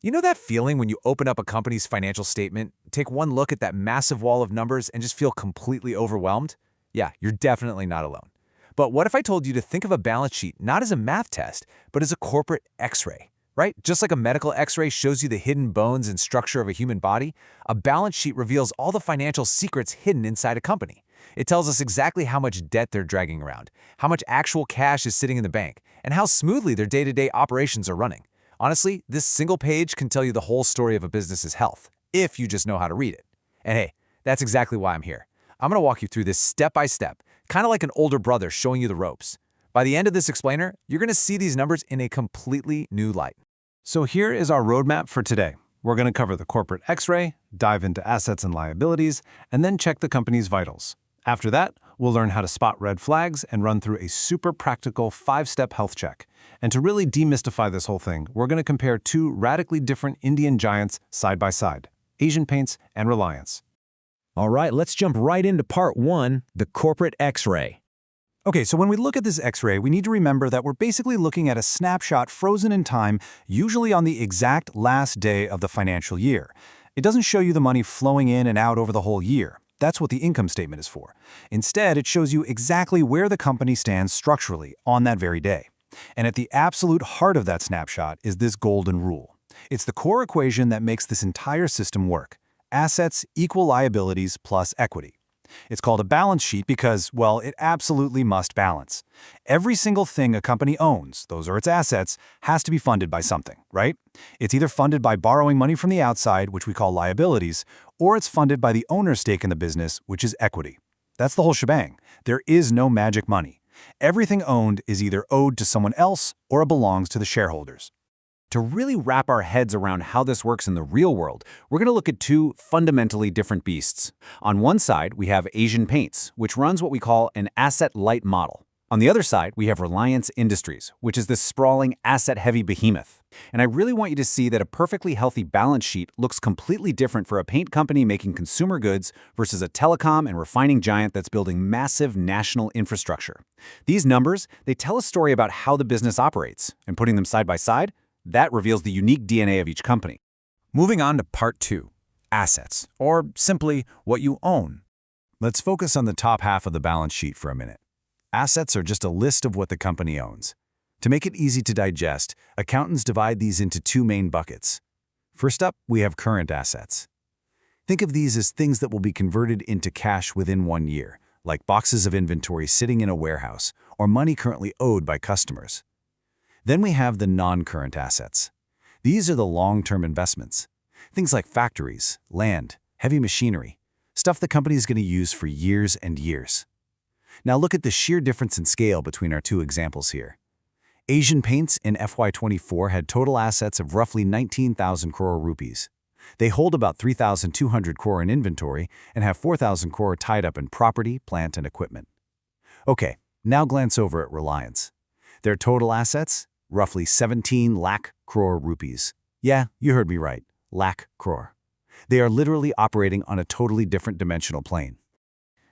You know that feeling when you open up a company's financial statement, take one look at that massive wall of numbers, and just feel completely overwhelmed? Yeah, you're definitely not alone. But what if I told you to think of a balance sheet not as a math test, but as a corporate x-ray, right? Just like a medical x-ray shows you the hidden bones and structure of a human body, a balance sheet reveals all the financial secrets hidden inside a company. It tells us exactly how much debt they're dragging around, how much actual cash is sitting in the bank, and how smoothly their day-to-day operations are running. Honestly, this single page can tell you the whole story of a business's health, if you just know how to read it. And hey, that's exactly why I'm here. I'm going to walk you through this step by step, kind of like an older brother showing you the ropes. By the end of this explainer, you're going to see these numbers in a completely new light. So here is our roadmap for today. We're going to cover the corporate x-ray, dive into assets and liabilities, and then check the company's vitals. After that, we'll learn how to spot red flags and run through a super practical 5-step health check. And to really demystify this whole thing, we're going to compare two radically different Indian giants side by side, Asian Paints and Reliance. All right, let's jump right into part 1, the corporate x-ray. Okay, so when we look at this x-ray, we need to remember that we're basically looking at a snapshot frozen in time, usually on the exact last day of the financial year. It doesn't show you the money flowing in and out over the whole year. That's what the income statement is for. Instead, it shows you exactly where the company stands structurally on that very day. And at the absolute heart of that snapshot is this golden rule. It's the core equation that makes this entire system work. Assets equal liabilities plus equity. It's called a balance sheet because, well, it absolutely must balance. Every single thing a company owns, those are its assets, has to be funded by something, right? It's either funded by borrowing money from the outside, which we call liabilities, or it's funded by the owner's stake in the business, which is equity. That's the whole shebang. There is no magic money. Everything owned is either owed to someone else or it belongs to the shareholders. To really wrap our heads around how this works in the real world, we're going to look at two fundamentally different beasts. On one side, we have Asian Paints, which runs what we call an asset-light model. On the other side, we have Reliance Industries, which is this sprawling, asset-heavy behemoth. And I really want you to see that a perfectly healthy balance sheet looks completely different for a paint company making consumer goods versus a telecom and refining giant that's building massive national infrastructure. These numbers, they tell a story about how the business operates, and putting them side by side, that reveals the unique DNA of each company. Moving on to part 2, assets, or simply what you own. Let's focus on the top half of the balance sheet for a minute. Assets are just a list of what the company owns. To make it easy to digest, accountants divide these into two main buckets. First up, we have current assets. Think of these as things that will be converted into cash within 1 year, like boxes of inventory sitting in a warehouse or money currently owed by customers. Then we have the non-current assets. These are the long-term investments. Things like factories, land, heavy machinery, stuff the company is going to use for years and years. Now look at the sheer difference in scale between our two examples here. Asian Paints in FY24 had total assets of roughly 19,000 crore rupees. They hold about 3,200 crore in inventory and have 4,000 crore tied up in property, plant, and equipment. Okay, now glance over at Reliance. Their total assets? Roughly 17 lakh crore rupees. Yeah, you heard me right, lakh crore. They are literally operating on a totally different dimensional plane.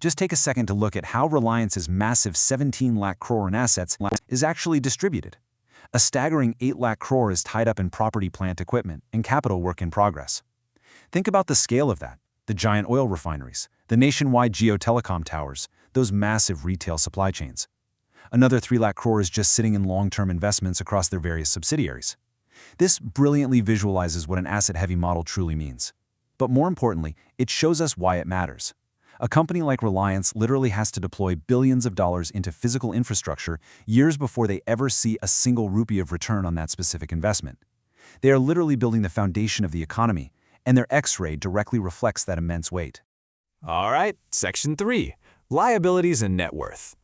Just take a second to look at how Reliance's massive 17 lakh crore in assets is actually distributed. A staggering 8 lakh crore is tied up in property, plant, equipment, and capital work in progress. Think about the scale of that. The giant oil refineries, the nationwide geo-telecom towers, those massive retail supply chains. Another 3 lakh crore is just sitting in long-term investments across their various subsidiaries. This brilliantly visualizes what an asset-heavy model truly means. But more importantly, it shows us why it matters. A company like Reliance literally has to deploy billions of dollars into physical infrastructure years before they ever see a single rupee of return on that specific investment. They are literally building the foundation of the economy, and their X-ray directly reflects that immense weight. All right, Section 3, Liabilities and Net Worth.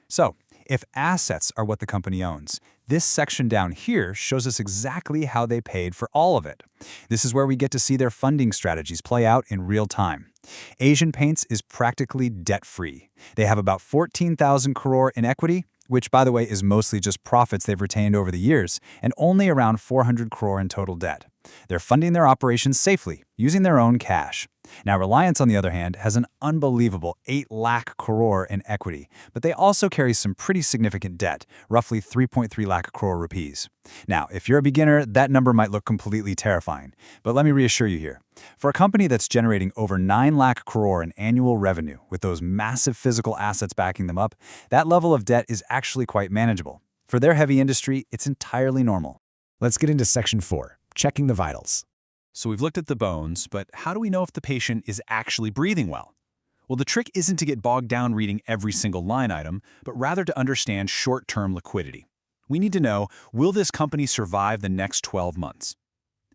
So, if assets are what the company owns, this section down here shows us exactly how they paid for all of it. This is where we get to see their funding strategies play out in real time. Asian Paints is practically debt-free. They have about 14,000 crore in equity, which, by the way, is mostly just profits they've retained over the years, and only around 400 crore in total debt. They're funding their operations safely, using their own cash. Now, Reliance, on the other hand, has an unbelievable 8 lakh crore in equity, but they also carry some pretty significant debt, roughly 3.3 lakh crore rupees. Now, if you're a beginner, that number might look completely terrifying, but let me reassure you here. For a company that's generating over 9 lakh crore in annual revenue with those massive physical assets backing them up, that level of debt is actually quite manageable. For their heavy industry, it's entirely normal. Let's get into Section 4, checking the vitals. So we've looked at the bones, but how do we know if the patient is actually breathing well? Well, the trick isn't to get bogged down reading every single line item, but rather to understand short-term liquidity. We need to know, will this company survive the next 12 months?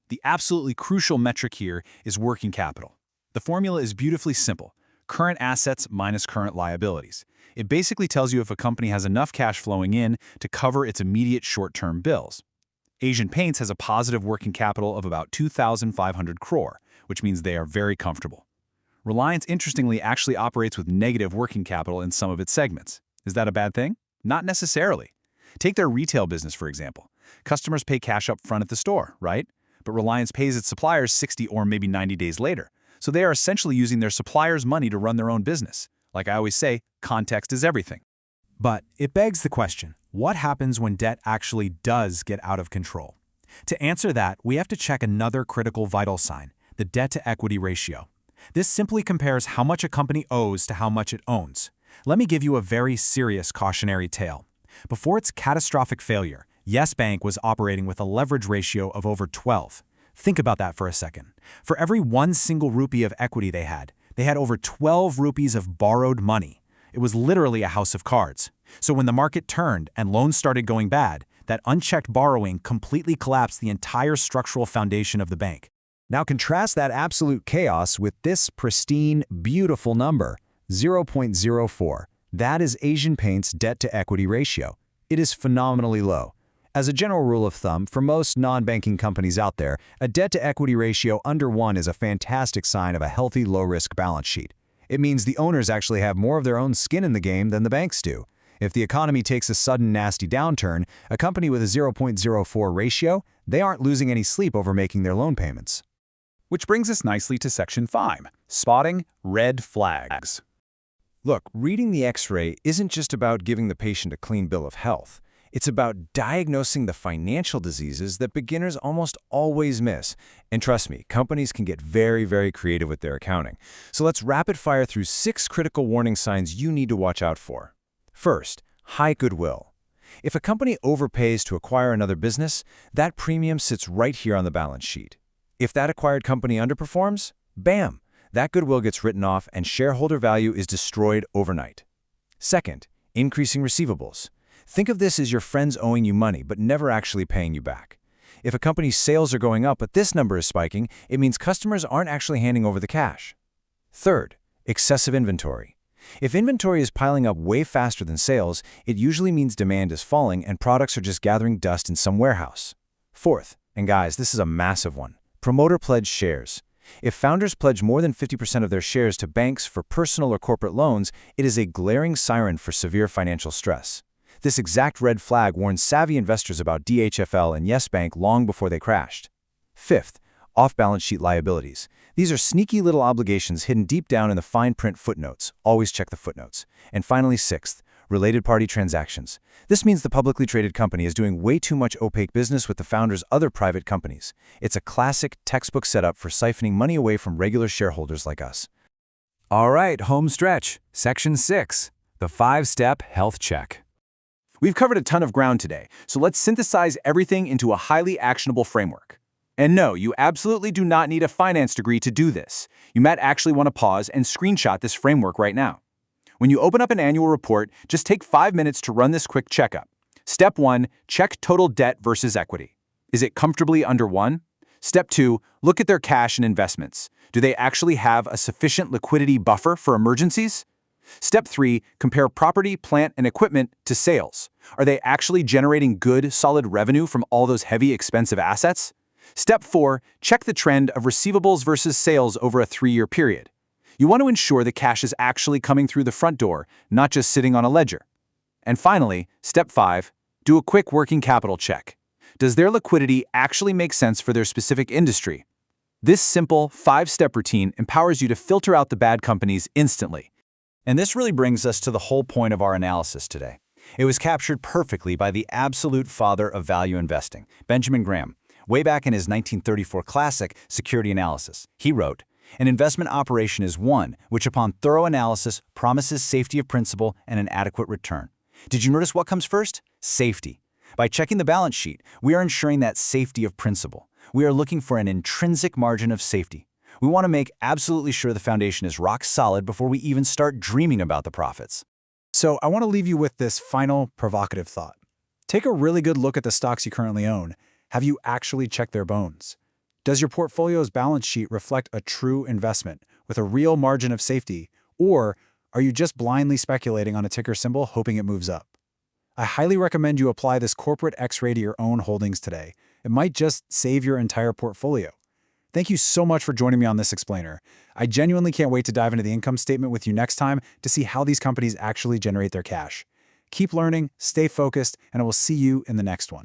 The absolutely crucial metric here is working capital. The formula is beautifully simple: current assets minus current liabilities. It basically tells you if a company has enough cash flowing in to cover its immediate short-term bills. Asian Paints has a positive working capital of about 2,500 crore, which means they are very comfortable. Reliance, interestingly, actually operates with negative working capital in some of its segments. Is that a bad thing? Not necessarily. Take their retail business, for example. Customers pay cash up front at the store, right? But Reliance pays its suppliers 60 or maybe 90 days later. So they are essentially using their suppliers' money to run their own business. Like I always say, context is everything. But it begs the question, what happens when debt actually does get out of control? To answer that, we have to check another critical vital sign, the debt-to-equity ratio. This simply compares how much a company owes to how much it owns. Let me give you a very serious cautionary tale. Before its catastrophic failure, Yes Bank was operating with a leverage ratio of over 12. Think about that for a second. For every one single rupee of equity they had over 12 rupees of borrowed money. It was literally a house of cards. So when the market turned and loans started going bad, that unchecked borrowing completely collapsed the entire structural foundation of the bank. Now contrast that absolute chaos with this pristine, beautiful number, 0.04. That is Asian Paint's debt-to-equity ratio. It is phenomenally low. As a general rule of thumb, for most non-banking companies out there, a debt-to-equity ratio under 1 is a fantastic sign of a healthy, low-risk balance sheet. It means the owners actually have more of their own skin in the game than the banks do. If the economy takes a sudden nasty downturn, a company with a 0.04 ratio, they aren't losing any sleep over making their loan payments. Which brings us nicely to Section 5, spotting red flags. Look, reading the X-ray isn't just about giving the patient a clean bill of health. It's about diagnosing the financial diseases that beginners almost always miss. And trust me, companies can get very, very creative with their accounting. So let's rapid fire through 6 critical warning signs you need to watch out for. First, high goodwill. If a company overpays to acquire another business, that premium sits right here on the balance sheet. If that acquired company underperforms, bam, that goodwill gets written off and shareholder value is destroyed overnight. Second, increasing receivables. Think of this as your friends owing you money but never actually paying you back. If a company's sales are going up but this number is spiking, it means customers aren't actually handing over the cash. Third, excessive inventory. If inventory is piling up way faster than sales, it usually means demand is falling and products are just gathering dust in some warehouse. Fourth, and guys, this is a massive one, promoter pledged shares. If founders pledge more than 50% of their shares to banks for personal or corporate loans, it is a glaring siren for severe financial stress. This exact red flag warned savvy investors about DHFL and Yes Bank long before they crashed. Fifth, off-balance sheet liabilities. These are sneaky little obligations hidden deep down in the fine print footnotes. Always check the footnotes. And finally, sixth, related party transactions. This means the publicly traded company is doing way too much opaque business with the founder's other private companies. It's a classic textbook setup for siphoning money away from regular shareholders like us. All right, home stretch. Section 6, the 5-step health check. We've covered a ton of ground today, so let's synthesize everything into a highly actionable framework. And no, you absolutely do not need a finance degree to do this. You might actually want to pause and screenshot this framework right now. When you open up an annual report, just take 5 minutes to run this quick checkup. Step 1, check total debt versus equity. Is it comfortably under 1? Step 2, look at their cash and investments. Do they actually have a sufficient liquidity buffer for emergencies? Step 3, compare property, plant, and equipment to sales. Are they actually generating good, solid revenue from all those heavy, expensive assets? Step 4, check the trend of receivables versus sales over a 3-year period. You want to ensure the cash is actually coming through the front door, not just sitting on a ledger. And finally, Step 5, do a quick working capital check. Does their liquidity actually make sense for their specific industry? This simple, 5-step routine empowers you to filter out the bad companies instantly. And this really brings us to the whole point of our analysis today. It was captured perfectly by the absolute father of value investing, Benjamin Graham, way back in his 1934 classic, Security Analysis. He wrote, "An investment operation is one which upon thorough analysis promises safety of principal and an adequate return." Did you notice what comes first? Safety. By checking the balance sheet, we are ensuring that safety of principal. We are looking for an intrinsic margin of safety. We want to make absolutely sure the foundation is rock solid before we even start dreaming about the profits. So I want to leave you with this final provocative thought. Take a really good look at the stocks you currently own. Have you actually checked their bones? Does your portfolio's balance sheet reflect a true investment with a real margin of safety, or are you just blindly speculating on a ticker symbol hoping it moves up? I highly recommend you apply this corporate X-ray to your own holdings today. It might just save your entire portfolio. Thank you so much for joining me on this explainer. I genuinely can't wait to dive into the income statement with you next time to see how these companies actually generate their cash. Keep learning, stay focused, and I will see you in the next one.